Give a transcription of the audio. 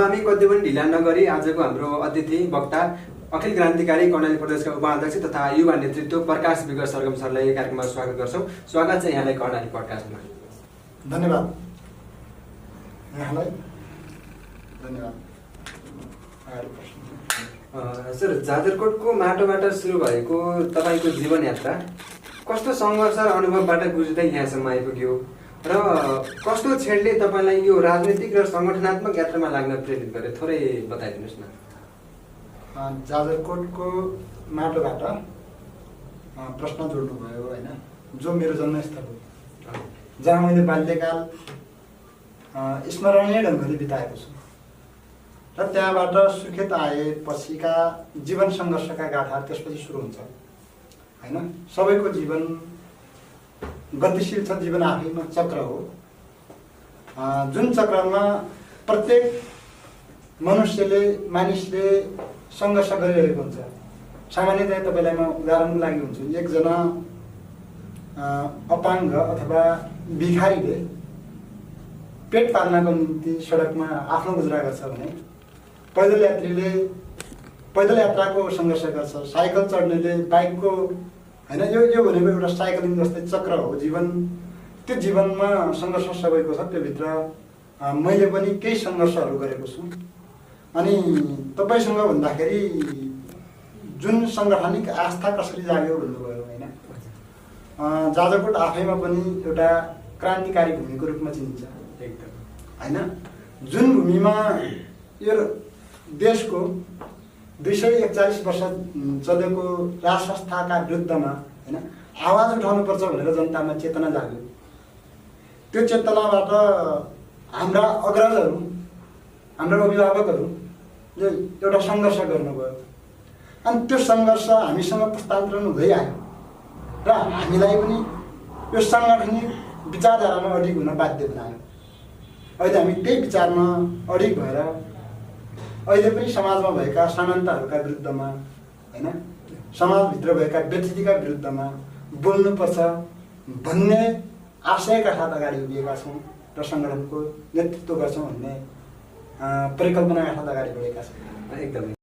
हामी कति पनि ढिला नगरी आजको हाम्रो अतिथि वक्ता अखिल क्रान्तिकारी कर्णाली प्रदेशका उपाध्यक्ष तथा युवा नेतृत्व प्रकाश विगत सरगम सरलाई कार्यक्रममा स्वागत गर्छौं। स्वागत छ यहाँलाई कर्णाली पडकास्टमा। धन्यवाद यहाँलाई। धन्यवाद। सर, जाजरकोटको माटोबाट सुरु भएको तपाईको जीवन यात्रा कस्तो सङ्घर्ष र अनुभवबाट गुज्दै यहाँसम्म आइपुग्यो र कस्तो छेडले तपाईलाई यो राजनीतिक र संगठनात्मक यात्रामा लाग्न प्रेरित गर्यो, थोरै बताइदिनुस् न। जाजरकोटको माटोबाट प्रश्न जोड्नुभयो हैन, जो मेरो जन्मस्थल हो, जहाँ मैले बाल्यकाल स्मरणीय ढङ्गले बिताएको छु र त्यहाँबाट सुर्खेत आएपछिका जीवन सङ्घर्षका गाथाहरू त्यसपछि सुरु हुन्छ हैन। सबैको जीवन गतिशील छ, जीवन आफैमा चक्र हो, जुन चक्रमा प्रत्येक मानिसले सङ्घर्ष गरिरहेको हुन्छ। सामान्यतया तपाईँलाई म उदाहरणको लागि हुन्छु, एकजना अपाङ्ग अथवा भिखारीले पेट पाल्नको निम्ति सडकमा आफ्नो गुजरा गर्छ भने पैदल यात्रीले पैदल यात्राको सङ्घर्ष गर्छ, साइकल चढ्नेले बाइकको हैन। यो भनेको एउटा साइक्लिङ जस्तै चक्र हो जीवन। त्यो जीवनमा सङ्घर्ष सबैको छ, त्योभित्र मैले पनि केही सङ्घर्षहरू गरेको छु। अनि तपाईँसँग भन्दाखेरि जुन सङ्गठनिक आस्था कसरी जाग्यो भन्नुभयो हैन। जाजरकोट आफैमा पनि एउटा क्रान्तिकारी भूमिको रूपमा चिनिन्छ हैन। जुन भूमिमा यो देशको 241 वर्ष चलेको राज संस्थाका विरुद्धमा हैन आवाज उठाउनुपर्छ भनेर जनतामा चेतना जाग्यो। त्यो चेतनाबाट हाम्रा अग्रजहरू, हाम्रा अभिभावकहरूले एउटा सङ्घर्ष गर्नुभयो अनि त्यो सङ्घर्ष हामीसँग पुस्तान्तरण हुँदै आयो र हामीलाई पनि यो साङ्गठनिक विचारधारामा अडिग हुन बाध्य बनायो। अहिले हामी त्यही विचारमा अडिग भएर अहिले पनि समाजमा भएका समानताहरूका विरुद्धमा हैन, समाजभित्र भएका व्यथितिका विरुद्धमा बोल्नुपर्छ भन्ने आशयका साथ अगाडि उभिएका छौँ र सङ्गठनको नेतृत्व गर्छौँ भन्ने परिकल्पनाका साथ अगाडि बढेका छौँ। एकदमै